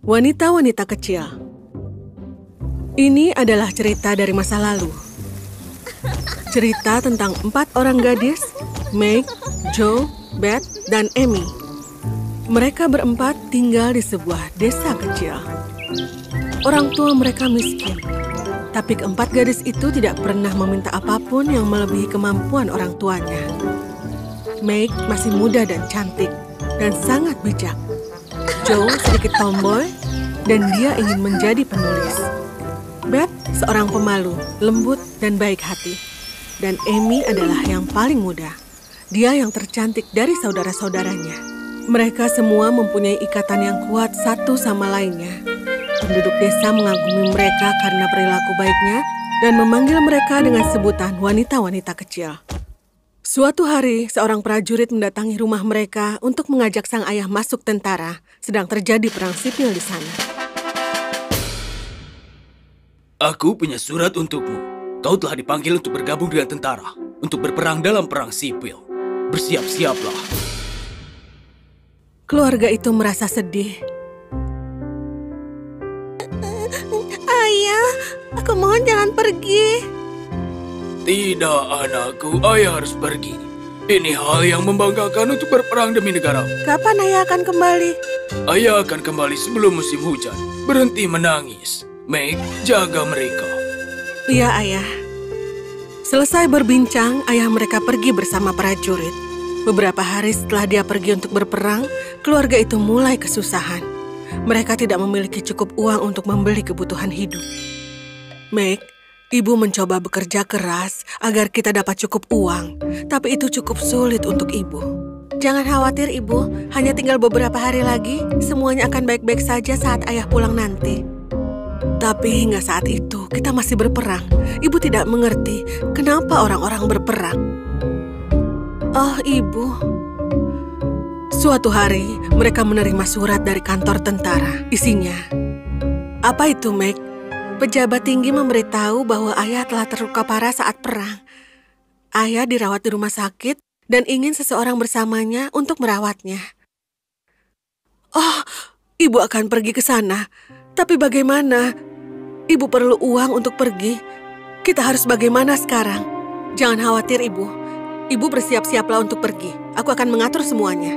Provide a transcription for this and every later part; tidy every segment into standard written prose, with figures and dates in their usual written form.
Wanita-wanita kecil. Ini adalah cerita dari masa lalu. Cerita tentang 4 orang gadis, Meg, Joe, Beth, dan Amy. Mereka berempat tinggal di sebuah desa kecil. Orang tua mereka miskin, tapi keempat gadis itu tidak pernah meminta apapun yang melebihi kemampuan orang tuanya. Meg masih muda dan cantik, dan sangat bijak. Joe sedikit tomboy, dan dia ingin menjadi penulis. Beth seorang pemalu, lembut, dan baik hati. Dan Amy adalah yang paling muda. Dia yang tercantik dari saudara-saudaranya. Mereka semua mempunyai ikatan yang kuat satu sama lainnya. Penduduk desa mengagumi mereka karena perilaku baiknya dan memanggil mereka dengan sebutan wanita-wanita kecil. Suatu hari, seorang prajurit mendatangi rumah mereka untuk mengajak sang ayah masuk tentara. Sedang terjadi perang sipil di sana. Aku punya surat untukmu. Kau telah dipanggil untuk bergabung dengan tentara, untuk berperang dalam perang sipil. Bersiap-siaplah. Keluarga itu merasa sedih. Ayah, aku mohon jangan pergi. Tidak, anakku. Ayah harus pergi. Ini hal yang membanggakan untuk berperang demi negara. Kapan ayah akan kembali? Ayah akan kembali sebelum musim hujan. Berhenti menangis. Meg, jaga mereka. Iya, ayah. Selesai berbincang, ayah mereka pergi bersama prajurit. Beberapa hari setelah dia pergi untuk berperang, keluarga itu mulai kesusahan. Mereka tidak memiliki cukup uang untuk membeli kebutuhan hidup. Meg, ibu mencoba bekerja keras agar kita dapat cukup uang, tapi itu cukup sulit untuk ibu. Jangan khawatir, ibu. Hanya tinggal beberapa hari lagi, semuanya akan baik-baik saja saat ayah pulang nanti. Tapi hingga saat itu, kita masih berperang. Ibu tidak mengerti kenapa orang-orang berperang. Oh, ibu. Suatu hari, mereka menerima surat dari kantor tentara. Isinya, apa itu, Meg? Pejabat tinggi memberitahu bahwa ayah telah terluka parah saat perang. Ayah dirawat di rumah sakit dan ingin seseorang bersamanya untuk merawatnya. Oh, ibu akan pergi ke sana. Tapi bagaimana? Ibu perlu uang untuk pergi. Kita harus bagaimana sekarang? Jangan khawatir, ibu. Ibu bersiap-siaplah untuk pergi. Aku akan mengatur semuanya.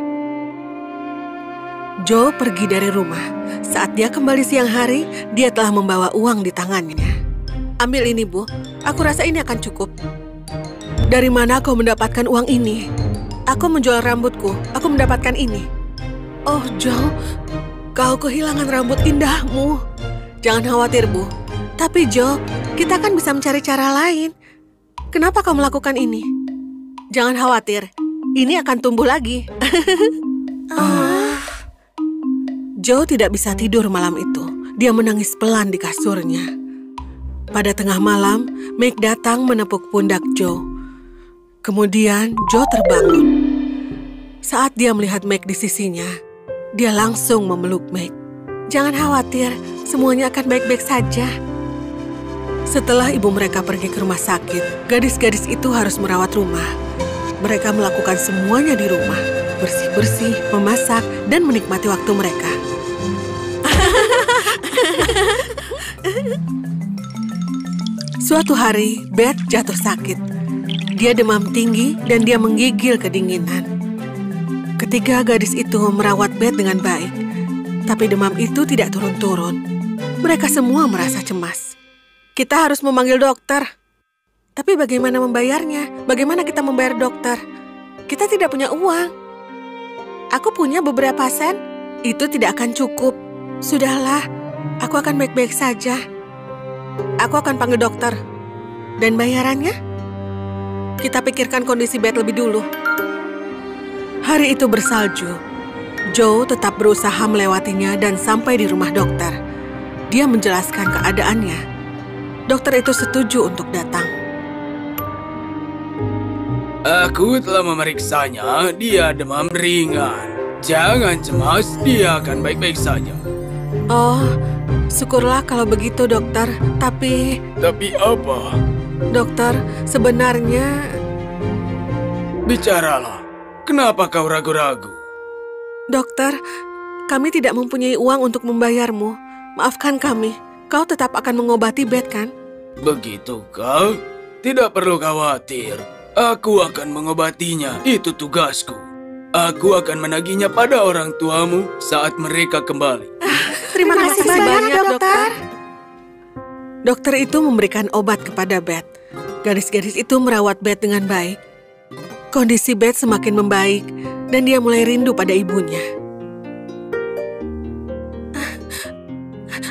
Joe pergi dari rumah. Saat dia kembali siang hari, dia telah membawa uang di tangannya. Ambil ini, Bu. Aku rasa ini akan cukup. Dari mana kau mendapatkan uang ini? Aku menjual rambutku. Aku mendapatkan ini. Oh, Joe, kau kehilangan rambut indahmu. Jangan khawatir, Bu. Tapi, Joe, kita kan bisa mencari cara lain. Kenapa kau melakukan ini? Jangan khawatir. Ini akan tumbuh lagi. Joe tidak bisa tidur malam itu. Dia menangis pelan di kasurnya. Pada tengah malam, Meg datang menepuk pundak Joe. Kemudian Joe terbangun. Saat dia melihat Meg di sisinya, dia langsung memeluk Meg. Jangan khawatir, semuanya akan baik-baik saja. Setelah ibu mereka pergi ke rumah sakit, gadis-gadis itu harus merawat rumah. Mereka melakukan semuanya di rumah, bersih-bersih, memasak, dan menikmati waktu mereka. Suatu hari, Beth jatuh sakit. Dia demam tinggi dan dia menggigil kedinginan. Ketiga gadis itu merawat Beth dengan baik, tapi demam itu tidak turun-turun. Mereka semua merasa cemas. Kita harus memanggil dokter. Tapi bagaimana membayarnya? Bagaimana kita membayar dokter? Kita tidak punya uang. Aku punya beberapa sen. Itu tidak akan cukup. Sudahlah, aku akan baik-baik saja. Aku akan panggil dokter. Dan bayarannya? Kita pikirkan kondisi Beth lebih dulu. Hari itu bersalju. Joe tetap berusaha melewatinya dan sampai di rumah dokter. Dia menjelaskan keadaannya. Dokter itu setuju untuk datang. Aku telah memeriksanya. Dia demam ringan. Jangan cemas, dia akan baik-baik saja. Oh, syukurlah kalau begitu, dokter. Tapi apa? Dokter, sebenarnya... Bicaralah. Kenapa kau ragu-ragu? Dokter, Kami tidak mempunyai uang untuk membayarmu. Maafkan kami. Kau tetap akan mengobati Beth, kan? Begitu kau? Tidak perlu khawatir. Aku akan mengobatinya. Itu tugasku. Aku akan menagihnya pada orang tuamu saat mereka kembali. Terima kasih banyak, dokter. Dokter itu memberikan obat kepada Beth. Gadis-gadis itu merawat Beth dengan baik. Kondisi Beth semakin membaik, dan dia mulai rindu pada ibunya.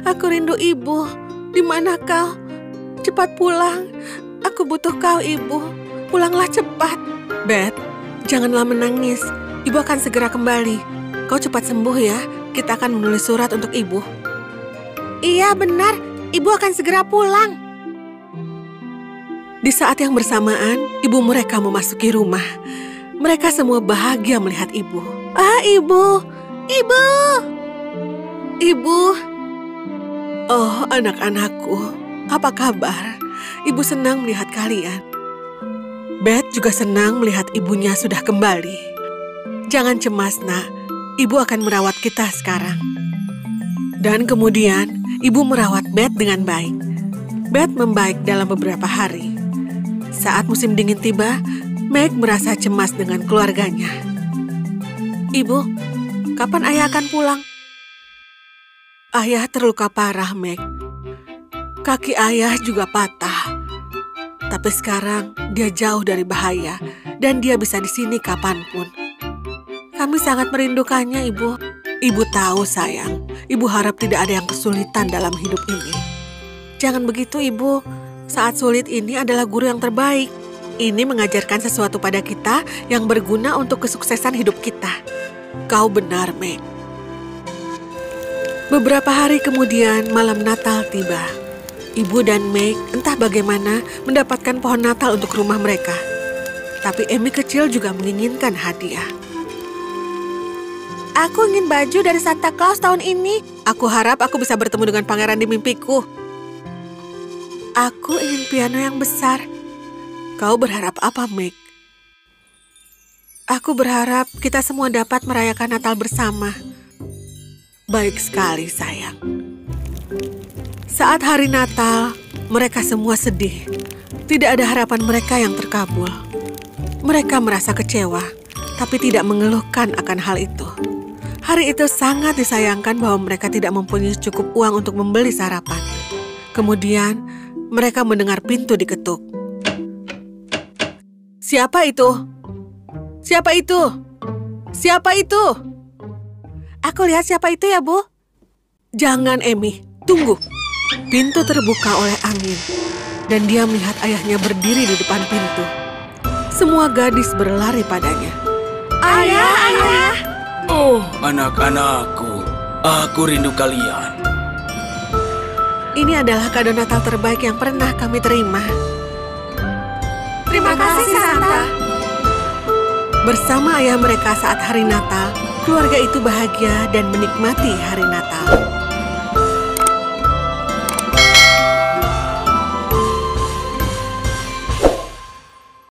Aku rindu ibu. Di mana kau? Cepat pulang. Aku butuh kau, ibu. Pulanglah cepat. Beth, janganlah menangis. Ibu akan segera kembali. Kau cepat sembuh ya. Kita akan menulis surat untuk ibu. Iya, benar. Ibu akan segera pulang. Di saat yang bersamaan, ibu mereka memasuki rumah. Mereka semua bahagia melihat ibu. Ah, ibu! Ibu! Ibu! Oh, anak-anakku, apa kabar? Ibu senang melihat kalian. Beth juga senang melihat ibunya sudah kembali. Jangan cemas, nak. Ibu akan merawat kita sekarang. Dan kemudian, ibu merawat Beth dengan baik. Beth membaik dalam beberapa hari. Saat musim dingin tiba, Meg merasa cemas dengan keluarganya. Ibu, kapan ayah akan pulang? Ayah terluka parah, Meg. Kaki ayah juga patah. Tapi sekarang dia jauh dari bahaya dan dia bisa di sini kapanpun. Kami sangat merindukannya, Ibu. Ibu tahu, sayang. Ibu harap tidak ada yang kesulitan dalam hidup ini. Jangan begitu, Ibu. Saat sulit ini adalah guru yang terbaik. Ini mengajarkan sesuatu pada kita yang berguna untuk kesuksesan hidup kita. Kau benar, Meg. Beberapa hari kemudian, malam Natal tiba. Ibu dan Meg entah bagaimana mendapatkan pohon Natal untuk rumah mereka. Tapi Amy kecil juga menginginkan hadiah. Aku ingin baju dari Santa Claus tahun ini. Aku harap aku bisa bertemu dengan pangeran di mimpiku. Aku ingin piano yang besar. Kau berharap apa, Meg? Aku berharap kita semua dapat merayakan Natal bersama. Baik sekali, sayang. Saat hari Natal, mereka semua sedih. Tidak ada harapan mereka yang terkabul. Mereka merasa kecewa, tapi tidak mengeluhkan akan hal itu. Hari itu sangat disayangkan bahwa mereka tidak mempunyai cukup uang untuk membeli sarapan. Kemudian, mereka mendengar pintu diketuk. Siapa itu? Siapa itu? Siapa itu? Aku lihat siapa itu ya, Bu. Jangan, Amy. Tunggu. Pintu terbuka oleh angin, dan dia melihat ayahnya berdiri di depan pintu. Semua gadis berlari padanya. Ayah, ayah! Oh, anak-anakku. Aku rindu kalian. Ini adalah kado Natal terbaik yang pernah kami terima. Terima kasih, Santa. Bersama ayah mereka saat hari Natal, keluarga itu bahagia dan menikmati hari Natal.